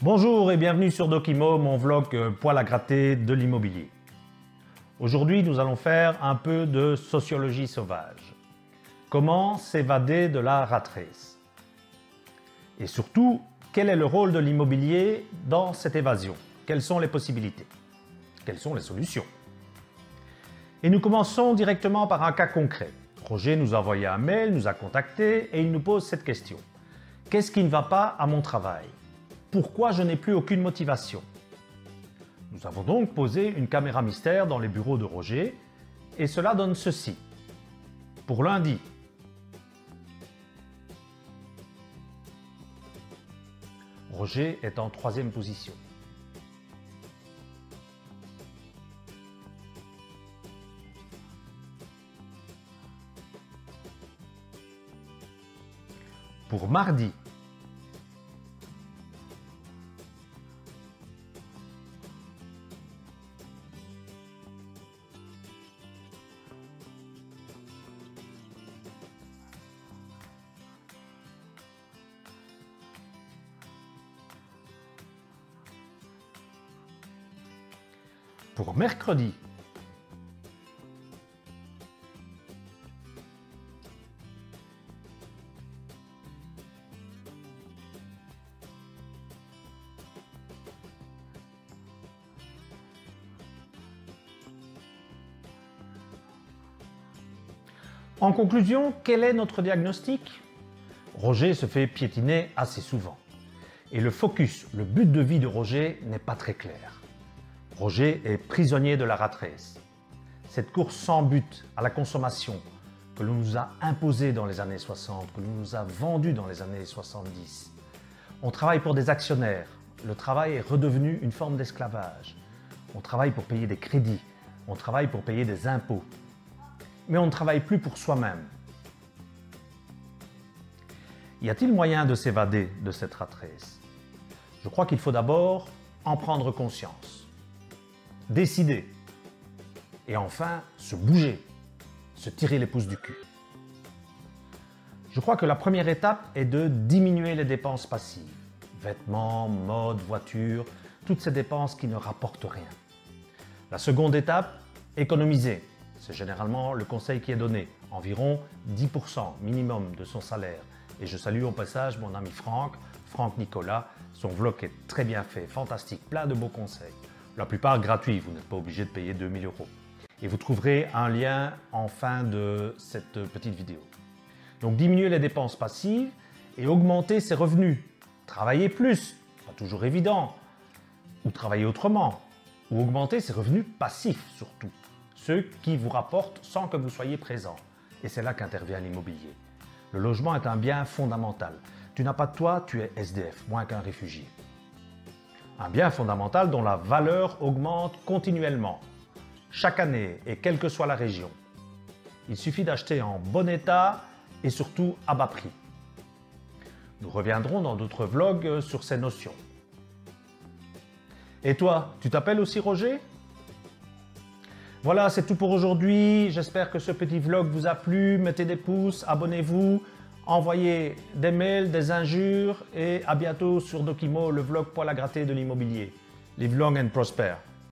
Bonjour et bienvenue sur Docimo, mon vlog poil à gratter de l'immobilier. Aujourd'hui, nous allons faire un peu de sociologie sauvage. Comment s'évader de la rat race? Et surtout, quel est le rôle de l'immobilier dans cette évasion? Quelles sont les possibilités? Quelles sont les solutions? Et nous commençons directement par un cas concret. Roger nous a envoyé un mail, nous a contacté et il nous pose cette question. Qu'est-ce qui ne va pas à mon travail? Pourquoi je n'ai plus aucune motivation? Nous avons donc posé une caméra mystère dans les bureaux de Roger et cela donne ceci. Pour lundi, Roger est en 3e position. Pour mardi, pour mercredi, en conclusion, quel est notre diagnostic? Roger se fait piétiner assez souvent. Et le focus, le but de vie de Roger n'est pas très clair. Roger est prisonnier de la rat race. Cette course sans but à la consommation que l'on nous a imposée dans les années 60, que l'on nous a vendue dans les années 70. On travaille pour des actionnaires. Le travail est redevenu une forme d'esclavage. On travaille pour payer des crédits. On travaille pour payer des impôts. Mais on ne travaille plus pour soi-même. Y a-t-il moyen de s'évader de cette rat race? Je crois qu'il faut d'abord en prendre conscience, décider et enfin se bouger, se tirer les pouces du cul. Je crois que la première étape est de diminuer les dépenses passives, vêtements, mode, voiture, toutes ces dépenses qui ne rapportent rien. La seconde étape, économiser. C'est généralement le conseil qui est donné, environ 10% minimum de son salaire. Et je salue au passage mon ami Franck Nicolas. Son vlog est très bien fait, fantastique, plein de beaux conseils. La plupart gratuits, vous n'êtes pas obligé de payer 2000 €. Et vous trouverez un lien en fin de cette petite vidéo. Donc diminuer les dépenses passives et augmenter ses revenus. Travailler plus, pas toujours évident, ou travailler autrement, ou augmenter ses revenus passifs surtout. Ceux qui vous rapportent sans que vous soyez présent. Et c'est là qu'intervient l'immobilier. Le logement est un bien fondamental. Tu n'as pas de toit, tu es SDF, moins qu'un réfugié. Un bien fondamental dont la valeur augmente continuellement, chaque année et quelle que soit la région. Il suffit d'acheter en bon état et surtout à bas prix. Nous reviendrons dans d'autres vlogs sur ces notions. Et toi, tu t'appelles aussi Roger ? Voilà, c'est tout pour aujourd'hui. J'espère que ce petit vlog vous a plu. Mettez des pouces, abonnez-vous, envoyez des mails, des injures et à bientôt sur Docimo, le vlog poil à gratter de l'immobilier. Live long and prosper.